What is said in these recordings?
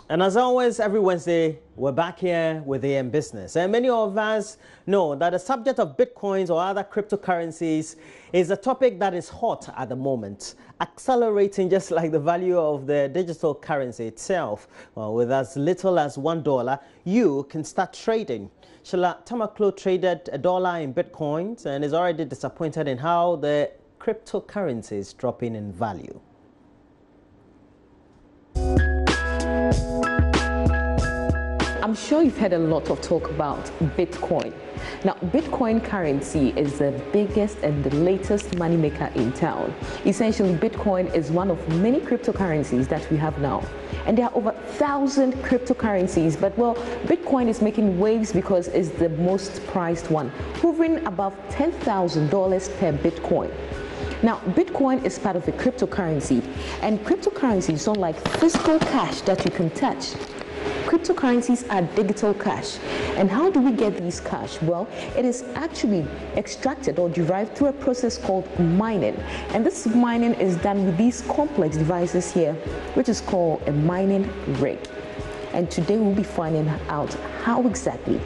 And as always, every Wednesday, we're back here with AM Business. And many of us know that the subject of Bitcoins or other cryptocurrencies is a topic that is hot at the moment, accelerating just like the value of the digital currency itself. Well, with as little as $1, you can start trading. Shala Tamaklo traded $1 in Bitcoins and is already disappointed in how the cryptocurrency is dropping in value. I'm sure you've heard a lot of talk about Bitcoin. Now, Bitcoin currency is the biggest and the latest moneymaker in town. Essentially, Bitcoin is one of many cryptocurrencies that we have now. And there are over 1,000 cryptocurrencies, but well, Bitcoin is making waves because it's the most priced one, hovering above $10,000 per Bitcoin. Now, Bitcoin is part of a cryptocurrency, and cryptocurrencies don't like physical cash that you can touch. Cryptocurrencies are digital cash. And how do we get these cash? Well, it is actually extracted or derived through a process called mining. And this mining is done with these complex devices here, which is called a mining rig. And today we'll be finding out how exactly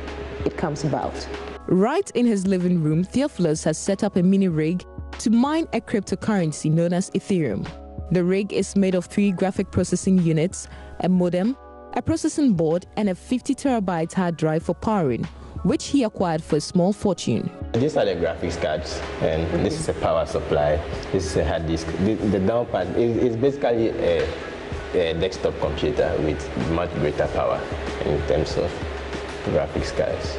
it comes about. Right in his living room, Theophilus has set up a mini rig to mine a cryptocurrency known as Ethereum. The rig is made of 3 graphic processing units, a modem, a processing board, and a 50 terabyte hard drive for powering, which he acquired for a small fortune. These are the graphics cards, and this is a power supply. This is a hard disk. The down part is basically a desktop computer with much greater power in terms of graphics cards.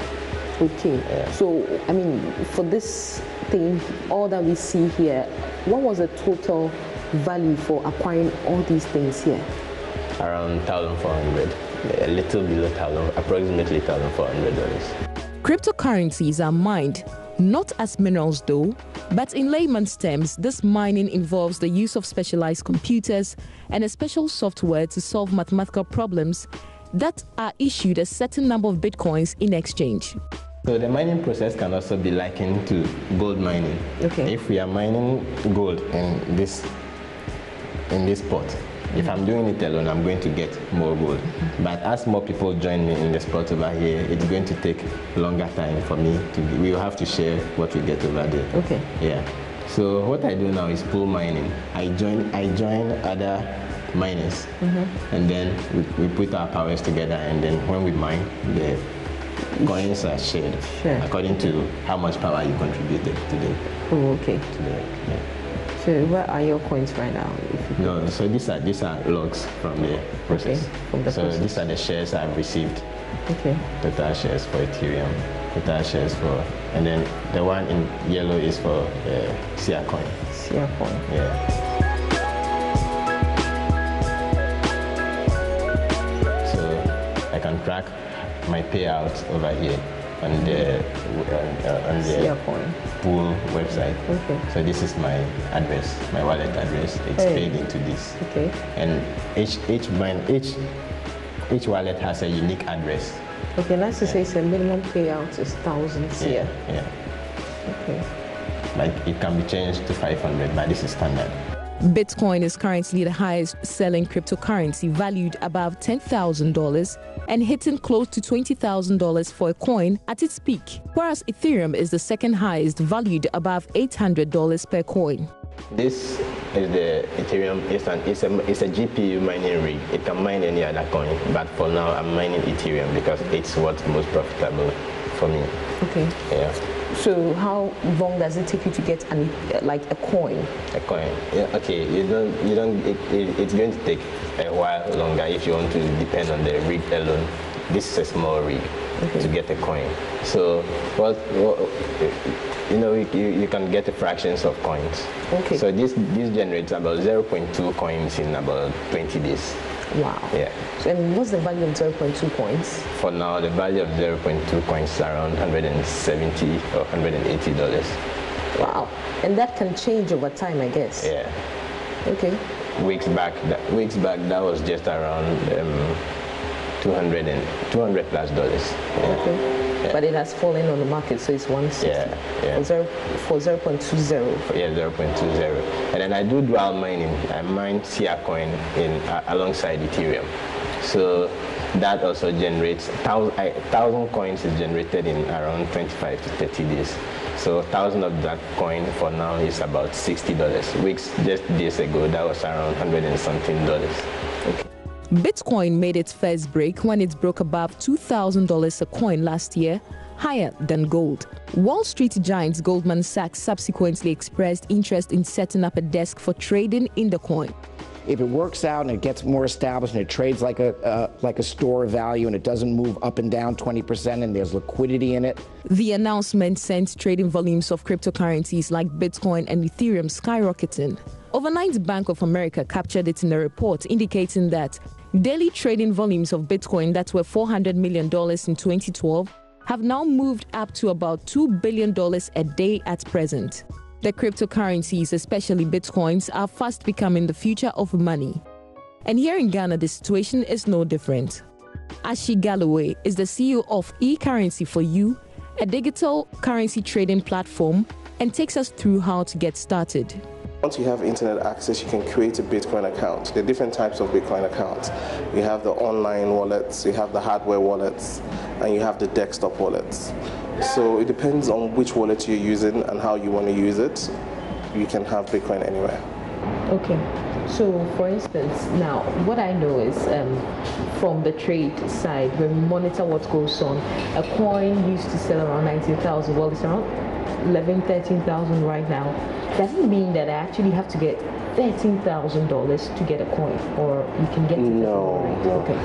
Okay, yeah. So, I mean, for this thing, all that we see here, what was the total value for acquiring all these things here? Around $1,400, a little below approximately $1,400. Cryptocurrencies are mined, not as minerals though, but in layman's terms, this mining involves the use of specialized computers and a special software to solve mathematical problems that are issued a certain number of bitcoins in exchange. So the mining process can also be likened to gold mining. Okay. If we are mining gold in this pot, if I'm doing it alone, I'm going to get more gold. But as more people join me in the spot over here, it's going to take longer time for me we will have to share what we get over there. Okay. Yeah. So what I do now is pool mining. I join other miners, and then we put our powers together, and then when we mine, the coins are shared according to how much power you contributed today. Oh, okay. Yeah. So where are your coins right now? No, so these are logs from the process. Okay, from the process. These are the shares I've received. Okay. Total shares for Ethereum. Total shares for, and then the one in yellow is for Sia coin. Sia coin. Yeah. So I can track my payouts over here on the pool website. Okay. So this is my address, my wallet address. It's paid into this. Okay. And each wallet has a unique address. Okay, nice to say the minimum payout is 1,000 here. Yeah. Okay. Like it can be changed to 500, but this is standard. Bitcoin is currently the highest selling cryptocurrency, valued above $10,000 and hitting close to $20,000 for a coin at its peak, whereas Ethereum is the second highest, valued above $800 per coin. This is the Ethereum. It's a GPU mining rig. It can mine any other coin, but for now I'm mining Ethereum because it's what's most profitable for me. Okay. Yeah. So how long does it take you to get a coin? A coin. Yeah, okay. It's going to take a while longer if you want to depend on the rig alone. This is a small rig to get a coin. So you can get the fractions of coins. Okay. So this generates about 0.2 coins in about 20 days. Wow. Yeah. So, and what's the value of 0.2 coins? For now, the value of 0.2 coins is around $170 or $180. Wow. And that can change over time, I guess. Yeah. Okay. Weeks back, that was just around $200 plus. Yeah. Okay. Yeah. But it has fallen on the market, so it's 160. Yeah. For 0.20. Yeah, 0.20. And then I do dual mining. I mine Sia coin alongside Ethereum. So that also generates 1,000 coins is generated in around 25 to 30 days. So 1,000 of that coin for now is about $60, which just days ago that was around $100 and something. Okay. Bitcoin made its first break when it broke above $2,000 a coin last year, higher than gold. Wall Street giant Goldman Sachs subsequently expressed interest in setting up a desk for trading in the coin. If it works out and it gets more established and it trades like a store of value and it doesn't move up and down 20% and there's liquidity in it. The announcement sent trading volumes of cryptocurrencies like Bitcoin and Ethereum skyrocketing. Overnight, Bank of America captured it in a report indicating that daily trading volumes of Bitcoin that were $400 million in 2012 have now moved up to about $2 billion a day at present. The cryptocurrencies, especially Bitcoins, are fast becoming the future of money. And here in Ghana, the situation is no different. Ashi Galloway is the CEO of eCurrency for You, a digital currency trading platform, and takes us through how to get started. Once you have internet access, you can create a Bitcoin account. There are different types of Bitcoin accounts. You have the online wallets, you have the hardware wallets, and you have the desktop wallets. So it depends on which wallet you're using and how you want to use it. You can have Bitcoin anywhere. Okay. So, for instance, now what I know is from the trade side, when we monitor what goes on, a coin used to sell around 19,000. Well, it's around 11,000, 13,000 right now. Does it mean that I actually have to get $13,000 to get a coin, or you can get it? No. Okay.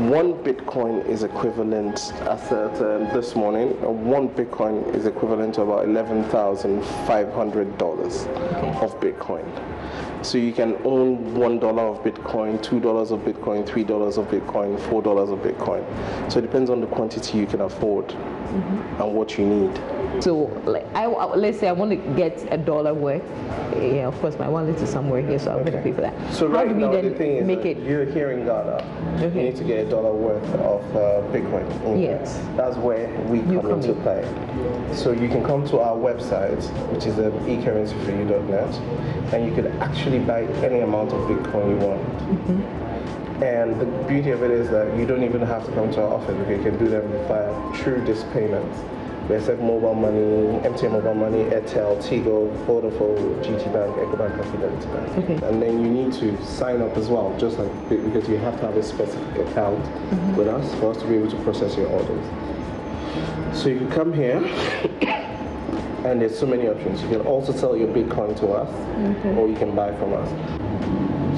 One Bitcoin is equivalent, as at this morning, one Bitcoin is equivalent to about $11,500 of Bitcoin. So you can own $1 of Bitcoin, $2 of Bitcoin, $3 of Bitcoin, $4 of Bitcoin. So it depends on the quantity you can afford and what you need. So, like, let's say I want to get $1 worth. Yeah, of course, my wallet is somewhere here, so I'm going to pay for that. So how right do we now, then the thing is make that it? you're here in Ghana. You need to get $1 worth of Bitcoin. Yes. That's where we come into play. So you can come to our website, which is ecurrencyforyou.net, and you could actually buy any amount of Bitcoin you want. And the beauty of it is that you don't even have to come to our office, because you can do them through this payment. We accept mobile money, MTN mobile money, Airtel, Tigo, Vodafone, GT Bank, EcoBank, and Fidelity Bank. Okay. And then you need to sign up as well, just like, because you have to have a specific account with us for us to be able to process your orders. So you can come here, and there's so many options. You can also sell your Bitcoin to us, or you can buy from us.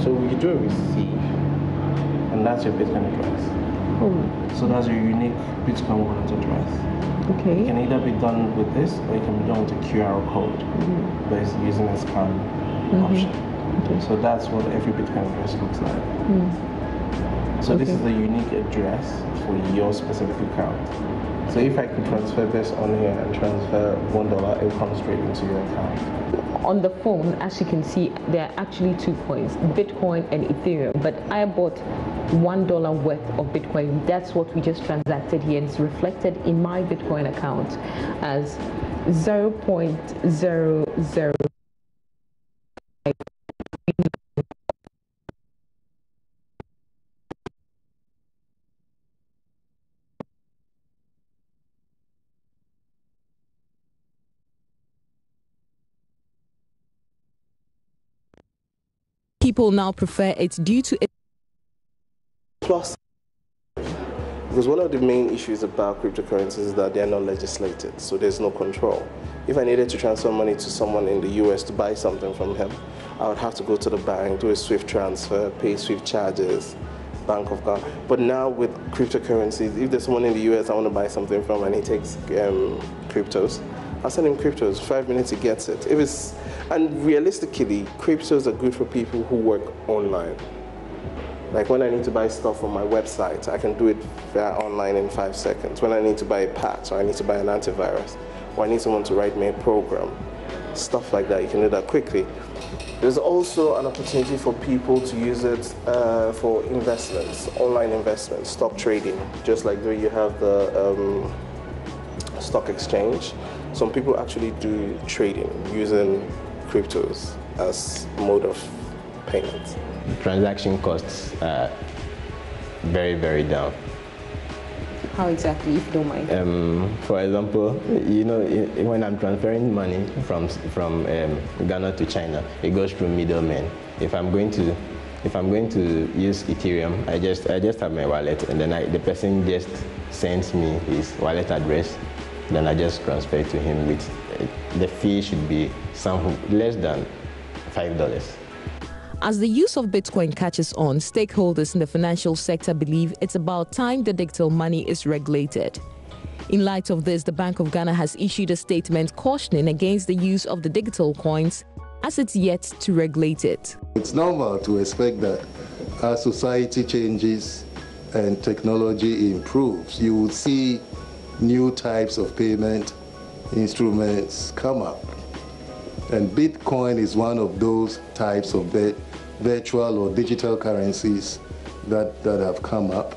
So you do a receive, and that's your Bitcoin address. So that's your unique Bitcoin wallet address. Okay. It can either be done with this, or it can be done with a QR code, but it's using a scan option. Okay. So that's what every Bitcoin address looks like. So this is the unique address for your specific account. So if I could transfer this on here and transfer $1, it will come straight into your account. On the phone, as you can see, there are actually 2 coins, Bitcoin and Ethereum. But I bought $1 worth of Bitcoin. That's what we just transacted here, and it's reflected in my Bitcoin account as 0.00. People now prefer it due to it. Plus, because one of the main issues about cryptocurrencies is that they are not legislated, so there's no control. If I needed to transfer money to someone in the US to buy something from him, I would have to go to the bank, do a SWIFT transfer, pay SWIFT charges, Bank of Ghana. But now with cryptocurrencies, if there's someone in the US I want to buy something from and he takes cryptos, I'll send him cryptos. 5 minutes he gets it. And realistically, cryptos are good for people who work online. Like when I need to buy stuff on my website, I can do it via online in 5 seconds. When I need to buy a patch, or I need to buy an antivirus, or I need someone to write me a program, stuff like that, you can do that quickly. There's also an opportunity for people to use it for investments, online investments, stock trading. Just like there you have the stock exchange. Some people actually do trading using cryptos as mode of payment. Transaction costs very, very down. How exactly, if you don't mind? For example, when I'm transferring money from Ghana to China, it goes through middlemen. If I'm going to use Ethereum, I just have my wallet, and then the person just sends me his wallet address. Then I just transfer to him. With the fee should be less than $5. As the use of Bitcoin catches on, stakeholders in the financial sector believe it's about time the digital money is regulated. In light of this, the Bank of Ghana has issued a statement cautioning against the use of the digital coins as it's yet to regulate it. It's normal to expect that as society changes and technology improves, you will see new types of payment instruments come up. And Bitcoin is one of those types of virtual or digital currencies that have come up.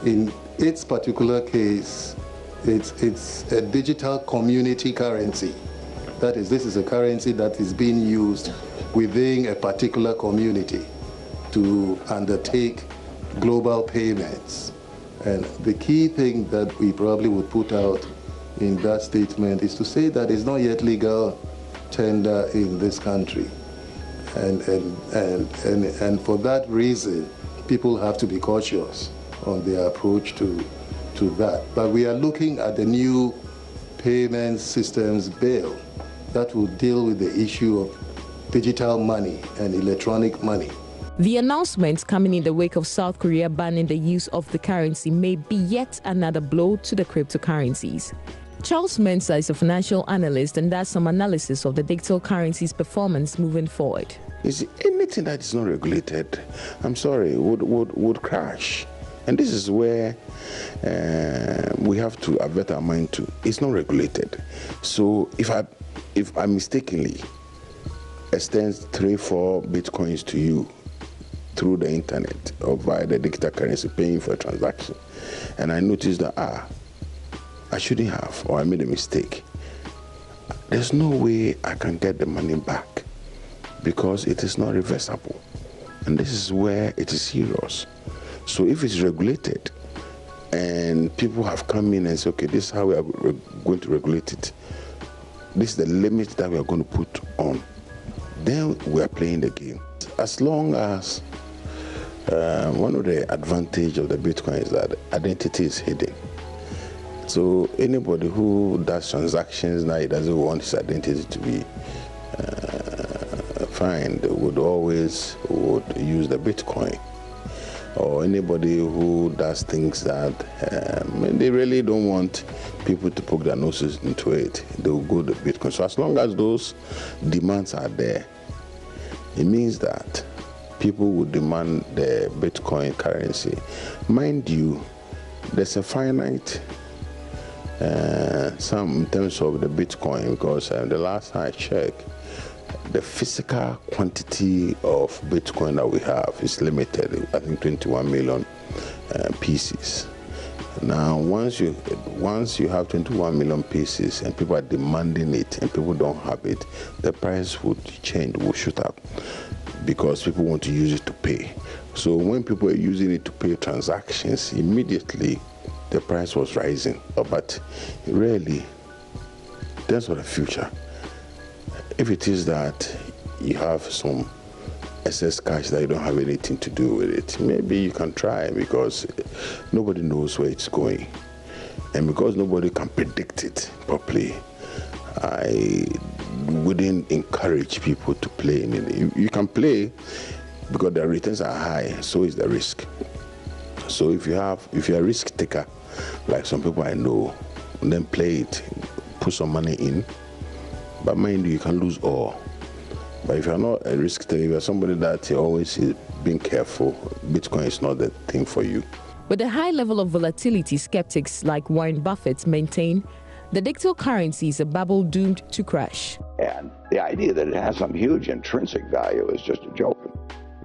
In its particular case, it's a digital community currency. That is, this is a currency that is being used within a particular community to undertake global payments. And the key thing that we probably would put out in that statement is to say that it's not yet legal tender in this country. And for that reason, people have to be cautious on their approach to that. But we are looking at the new payment systems bill that will deal with the issue of digital money and electronic money. The announcement coming in the wake of South Korea banning the use of the currency may be yet another blow to the cryptocurrencies. Charles Mensah is a financial analyst and does some analysis of the digital currency's performance moving forward. You see, anything that is not regulated, I'm sorry, would crash. And this is where we have to avert our mind to. It's not regulated. So if I mistakenly extend 3-4 Bitcoins to you through the internet or via the digital currency, paying for a transaction, and I notice that, I shouldn't have, or I made a mistake, there's no way I can get the money back because it is not reversible. And this is where it is serious. So if it's regulated and people have come in and said, okay, this is how we are going to regulate it, this is the limit that we are going to put on, then we are playing the game. As long as one of the advantages of the Bitcoin is that identity is hidden. So anybody who does transactions now, he doesn't want his identity to be found, would use the Bitcoin. Or anybody who does things that they really don't want people to poke their noses into it, they will go to Bitcoin. So as long as those demands are there, it means that people will demand the Bitcoin currency. Mind you, there's a finite sum in terms of the Bitcoin, because the last time I checked, the physical quantity of Bitcoin that we have is limited. I think 21 million pieces. Now, once you have 21 million pieces and people are demanding it and people don't have it, the price would change, will shoot up, because people want to use it to pay. So when people are using it to pay transactions, immediately the price was rising. But really, that's for the future. If it is that you have some excess cash that you don't have anything to do with it, maybe you can try, because nobody knows where it's going. And because nobody can predict it properly, I wouldn't encourage people to play in it. You can play because the returns are high, so is the risk. So if you're a risk taker, like some people I know, then play it, put some money in. But mind you, you can lose all. But if you're not a risk taker, you're somebody that always is being careful, Bitcoin is not the thing for you. With a high level of volatility, skeptics like Warren Buffett maintain the digital currency is a bubble doomed to crash. And the idea that it has some huge intrinsic value is just a joke.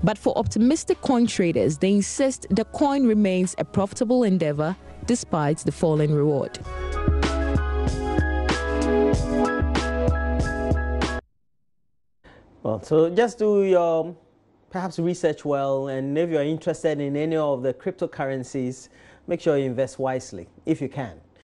But for optimistic coin traders, they insist the coin remains a profitable endeavor despite the falling reward. Well, so just do your perhaps research well, and if you're interested in any of the cryptocurrencies, make sure you invest wisely if you can.